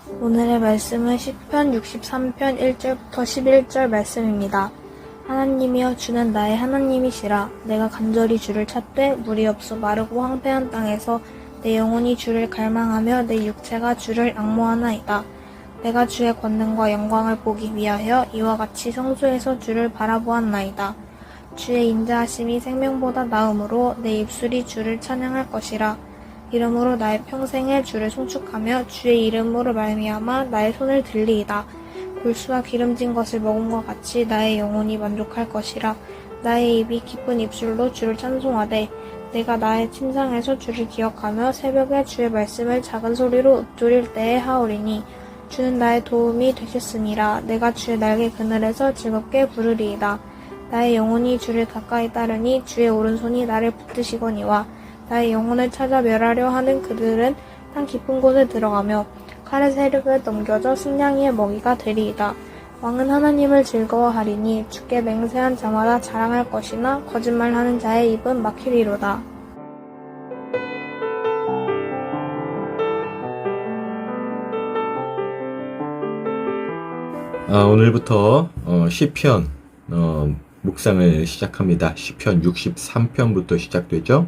오늘의 말씀은 시편 63편 1절부터 11절 말씀입니다. 하나님이여 주는 나의 하나님이시라. 내가 간절히 주를 찾되 물이 없어 마르고 황폐한 땅에서 내 영혼이 주를 갈망하며 내 육체가 주를 앙모하나이다. 내가 주의 권능과 영광을 보기 위하여 이와 같이 성소에서 주를 바라보았나이다. 주의 인자하심이 생명보다 나음으로 내 입술이 주를 찬양할 것이라. 이름으로 나의 평생에 주를 송축하며 주의 이름으로 말미암아 나의 손을 들리이다. 골수와 기름진 것을 먹음과 같이 나의 영혼이 만족할 것이라. 나의 입이 기쁜 입술로 주를 찬송하되 내가 나의 침상에서 주를 기억하며 새벽에 주의 말씀을 작은 소리로 읊조릴 때에 하오리니 주는 나의 도움이 되셨으니라. 내가 주의 날개 그늘에서 즐겁게 부르리이다. 나의 영혼이 주를 가까이 따르니 주의 오른손이 나를 붙드시거니와 나의 영혼을 찾아 멸하려 하는 그들은 땅 깊은 곳에 들어가며 칼의 세력을 넘겨져 승냥이의 먹이가 되리이다. 왕은 하나님을 즐거워하리니 주께 맹세한 자마다 자랑할 것이나 거짓말하는 자의 입은 막히리로다. 오늘부터 시편 묵상을 시작합니다. 시편 63편부터 시작되죠.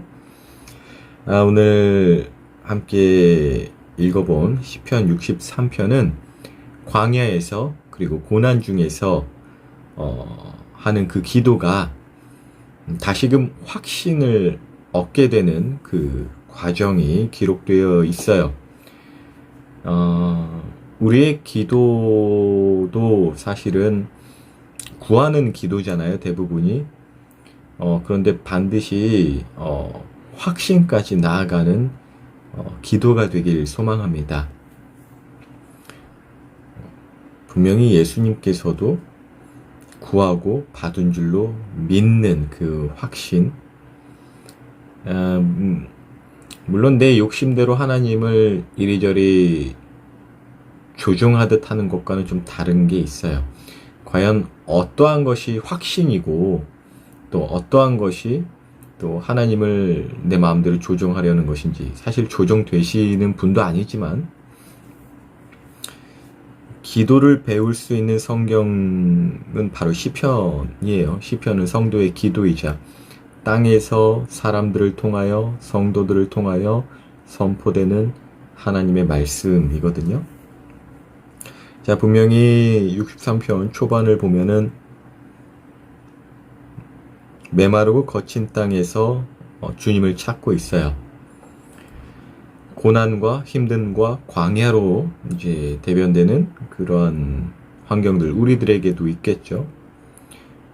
오늘 함께 읽어본 시편 63편은 광야에서 그리고 고난 중에서 하는 그 기도가 다시금 확신을 얻게 되는 그 과정이 기록되어 있어요. 우리의 기도도 사실은 구하는 기도잖아요, 대부분이. 그런데 반드시 확신까지 나아가는 기도가 되길 소망합니다. 분명히 예수님께서도 구하고 받은 줄로 믿는 그 확신, 물론 내 욕심대로 하나님을 이리저리 조종하듯 하는 것과는 좀 다른 게 있어요. 과연 어떠한 것이 확신이고 또 어떠한 것이 또 하나님을 내 마음대로 조종하려는 것인지, 사실 조종되시는 분도 아니지만 기도를 배울 수 있는 성경은 바로 시편이에요. 시편은 성도의 기도이자 땅에서 사람들을 통하여 성도들을 통하여 선포되는 하나님의 말씀이거든요. 자, 분명히 63편 초반을 보면은 메마르고 거친 땅에서 주님을 찾고 있어요. 고난과 힘듦과 광야로 이제 대변되는 그러한 환경들 우리들에게도 있겠죠.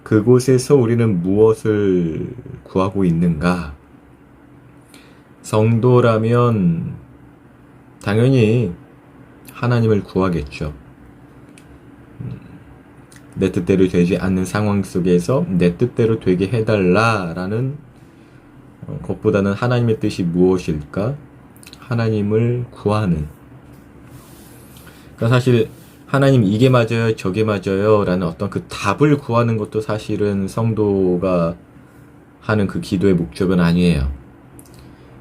그곳에서 우리는 무엇을 구하고 있는가? 성도라면 당연히 하나님을 구하겠죠. 내 뜻대로 되지 않는 상황 속에서 내 뜻대로 되게 해달라라는 것보다는 하나님의 뜻이 무엇일까? 하나님을 구하는. 그러니까 사실 하나님 이게 맞아요, 저게 맞아요 라는 어떤 그 답을 구하는 것도 사실은 성도가 하는 그 기도의 목적은 아니에요.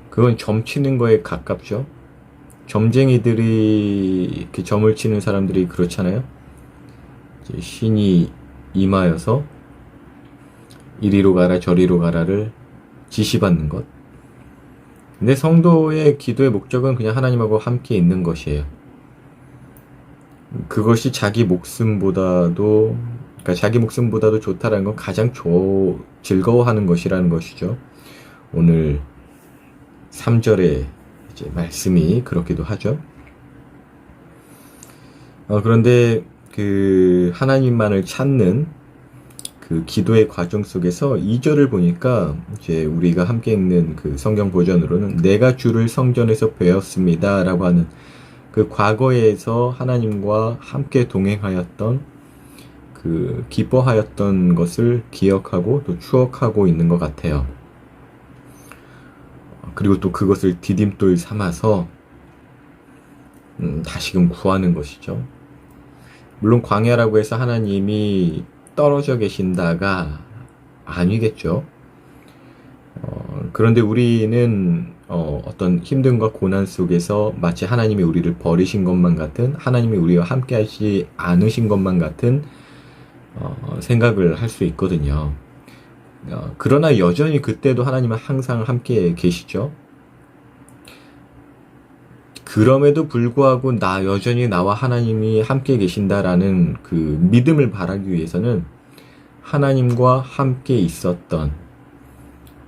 그건 점치는 거에 가깝죠. 점쟁이들이 이렇게 점을 치는 사람들이 그렇잖아요. 신이 임하여서 이리로 가라 저리로 가라를 지시받는 것. 근데 성도의 기도의 목적은 그냥 하나님하고 함께 있는 것이에요. 그것이 자기 목숨보다도, 그러니까 자기 목숨보다도 좋다라는 건 가장 즐거워하는 것이라는 것이죠. 오늘 3절의 이제 말씀이 그렇기도 하죠. 그런데 그 하나님만을 찾는 그 기도의 과정 속에서 2절을 보니까 이제 우리가 함께 읽는 그 성경 버전으로는 내가 주를 성전에서 배웠습니다 라고 하는 그 과거에서 하나님과 함께 동행하였던 그 기뻐하였던 것을 기억하고 또 추억하고 있는 것 같아요. 그리고 또 그것을 디딤돌 삼아서 다시금 구하는 것이죠. 물론 광야라고 해서 하나님이 떨어져 계신다가 아니겠죠. 그런데 우리는 어떤 힘듦과 고난 속에서 마치 하나님이 우리를 버리신 것만 같은, 하나님이 우리와 함께 하지 않으신 것만 같은 생각을 할 수 있거든요. 그러나 여전히 그때도 하나님은 항상 함께 계시죠. 그럼에도 불구하고 여전히 나와 하나님이 함께 계신다라는 그 믿음을 바라기 위해서는 하나님과 함께 있었던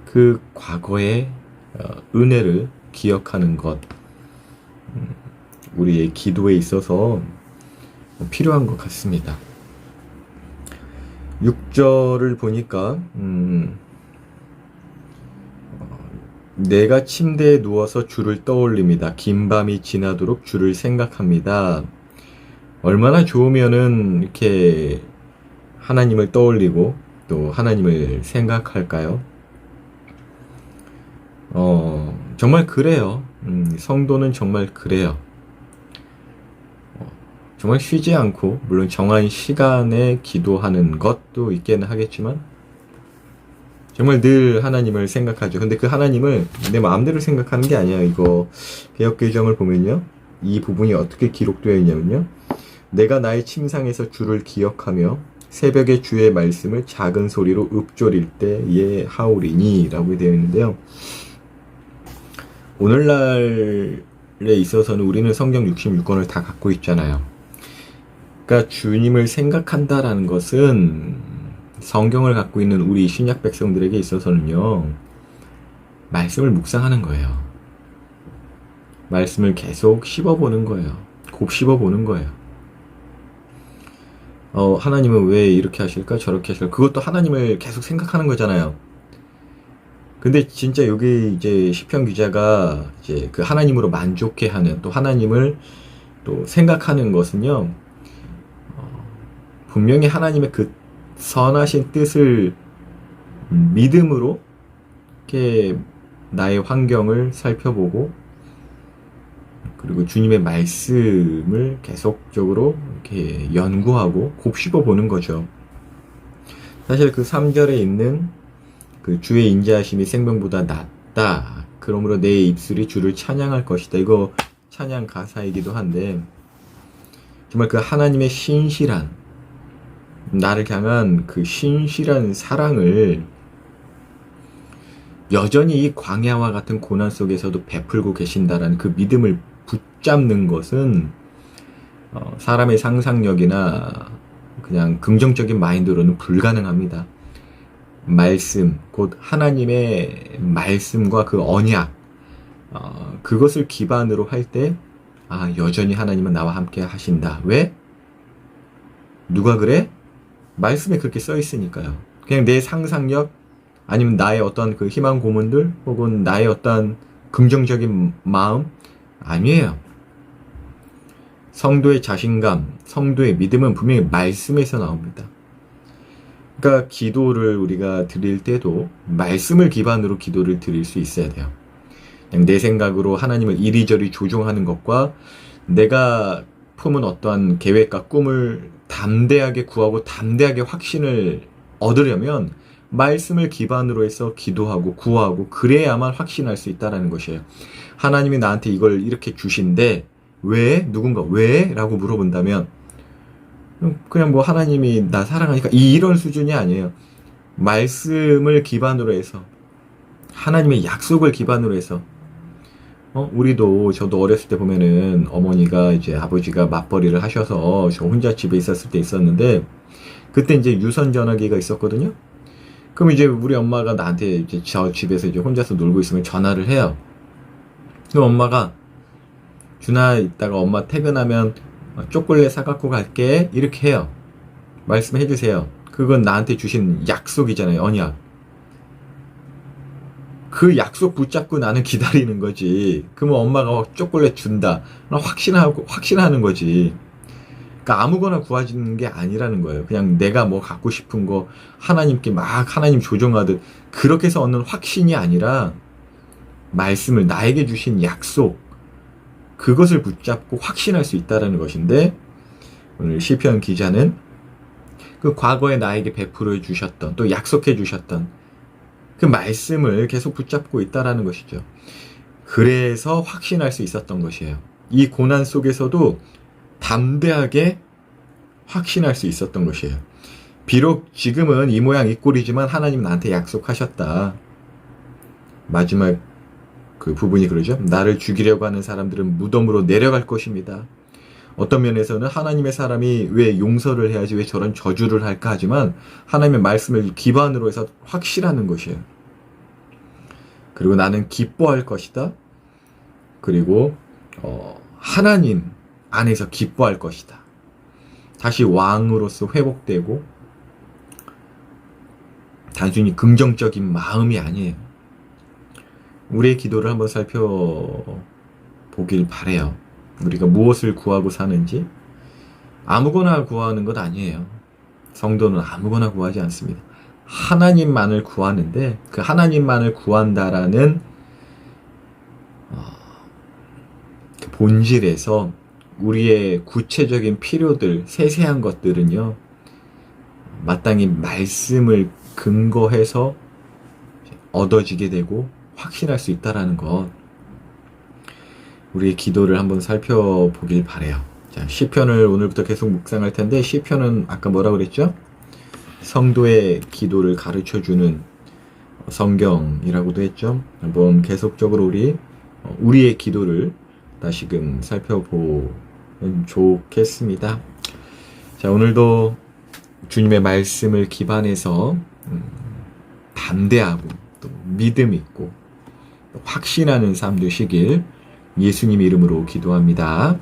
그 과거의 은혜를 기억하는 것, 우리의 기도에 있어서 필요한 것 같습니다. 6절을 보니까 내가 침대에 누워서 주를 떠올립니다. 긴 밤이 지나도록 주를 생각합니다. 얼마나 좋으면은 이렇게 하나님을 떠올리고 또 하나님을 생각할까요? 정말 그래요. 성도는 정말 그래요. 정말 쉬지 않고, 물론 정한 시간에 기도하는 것도 있기는 하겠지만, 정말 늘 하나님을 생각하죠. 근데 그 하나님을 내 마음대로 생각하는 게 아니야. 이거 개역개정을 보면요, 이 부분이 어떻게 기록되어 있냐면요, 내가 나의 침상에서 주를 기억하며 새벽에 주의 말씀을 작은 소리로 읊조릴 때에 하오리니 라고 되어 있는데요, 오늘날에 있어서는 우리는 성경 66권을 다 갖고 있잖아요. 그러니까 주님을 생각한다라는 것은 성경을 갖고 있는 우리 신약 백성들에게 있어서는요, 말씀을 묵상하는 거예요. 말씀을 계속 씹어보는 거예요. 곱씹어보는 거예요. 하나님은 왜 이렇게 하실까 저렇게 하실까, 그것도 하나님을 계속 생각하는 거잖아요. 근데 진짜 여기 이제 시편 기자가 이제 그 하나님으로 만족해하는, 또 하나님을 또 생각하는 것은요, 분명히 하나님의 그 선하신 뜻을 믿음으로 이렇게 나의 환경을 살펴보고, 그리고 주님의 말씀을 계속적으로 이렇게 연구하고 곱씹어 보는 거죠. 사실 그 3절에 있는 그 주의 인자하심이 생명보다 낫다, 그러므로 내 입술이 주를 찬양할 것이다, 이거 찬양 가사이기도 한데, 정말 그 하나님의 신실한, 나를 향한 그 신실한 사랑을 여전히 이 광야와 같은 고난 속에서도 베풀고 계신다라는 그 믿음을 붙잡는 것은 사람의 상상력이나 그냥 긍정적인 마인드로는 불가능합니다. 말씀, 곧 하나님의 말씀과 그 언약, 그것을 기반으로 할 때, 여전히 하나님은 나와 함께 하신다. 왜? 누가 그래? 말씀에 그렇게 써 있으니까요. 그냥 내 상상력, 아니면 나의 어떤 그 희망 고문들, 혹은 나의 어떤 긍정적인 마음, 아니에요. 성도의 자신감, 성도의 믿음은 분명히 말씀에서 나옵니다. 그러니까 기도를 우리가 드릴 때도 말씀을 기반으로 기도를 드릴 수 있어야 돼요. 그냥 내 생각으로 하나님을 이리저리 조종하는 것과 내가 품은 어떠한 계획과 꿈을 담대하게 구하고 담대하게 확신을 얻으려면 말씀을 기반으로 해서 기도하고 구하고, 그래야만 확신할 수 있다는 것이에요. 하나님이 나한테 이걸 이렇게 주신데 왜? 누군가 왜? 라고 물어본다면 그냥 뭐 하나님이 나 사랑하니까 이런 수준이 아니에요. 말씀을 기반으로 해서, 하나님의 약속을 기반으로 해서, 저도 어렸을 때 보면은 어머니가 이제 아버지가 맞벌이를 하셔서 저 혼자 집에 있었을 때 있었는데, 그때 이제 유선 전화기가 있었거든요. 그럼 이제 우리 엄마가 나한테 이제 저 집에서 이제 혼자서 놀고 있으면 전화를 해요. 그럼 엄마가, 준아, 이따가 엄마 퇴근하면 초콜릿 사갖고 갈게, 이렇게 해요. 말씀해 주세요. 그건 나한테 주신 약속이잖아요. 언약. 그 약속 붙잡고 나는 기다리는 거지. 그러면 엄마가 초콜릿 준다, 확신하는 거지. 그러니까 아무거나 구하지는 게 아니라는 거예요. 그냥 내가 뭐 갖고 싶은 거 하나님께 막 하나님 조종하듯 그렇게 해서 얻는 확신이 아니라, 말씀을, 나에게 주신 약속, 그것을 붙잡고 확신할 수 있다는 것인데, 오늘 시편 기자는 그 과거에 나에게 베풀어 주셨던, 또 약속해 주셨던 그 말씀을 계속 붙잡고 있다라는 것이죠. 그래서 확신할 수 있었던 것이에요. 이 고난 속에서도 담대하게 확신할 수 있었던 것이에요. 비록 지금은 이 모양 이 꼴이지만 하나님은 나한테 약속하셨다. 마지막 그 부분이 그러죠. 나를 죽이려고 하는 사람들은 무덤으로 내려갈 것입니다. 어떤 면에서는 하나님의 사람이 왜 용서를 해야지 왜 저런 저주를 할까 하지만 하나님의 말씀을 기반으로 해서 확실하는 것이에요. 그리고 나는 기뻐할 것이다. 그리고 하나님 안에서 기뻐할 것이다. 다시 왕으로서 회복되고 단순히 긍정적인 마음이 아니에요. 우리의 기도를 한번 살펴보길 바래요. 우리가 무엇을 구하고 사는지 아무거나 구하는 것 아니에요. 성도는 아무거나 구하지 않습니다. 하나님만을 구하는데 그 하나님만을 구한다라는 그 본질에서 우리의 구체적인 필요들, 세세한 것들은요, 마땅히 말씀을 근거해서 얻어지게 되고 확신할 수 있다라는 것, 우리의 기도를 한번 살펴보길 바래요. 자, 시편을 오늘부터 계속 묵상할 텐데, 시편은 아까 뭐라 그랬죠? 성도의 기도를 가르쳐주는 성경이라고도 했죠. 한번 계속적으로 우리의 기도를 다시금 살펴보면 좋겠습니다. 자, 오늘도 주님의 말씀을 기반해서 담대하고 또 믿음 있고 확신하는 삶 되시길 예수님 이름으로 기도합니다.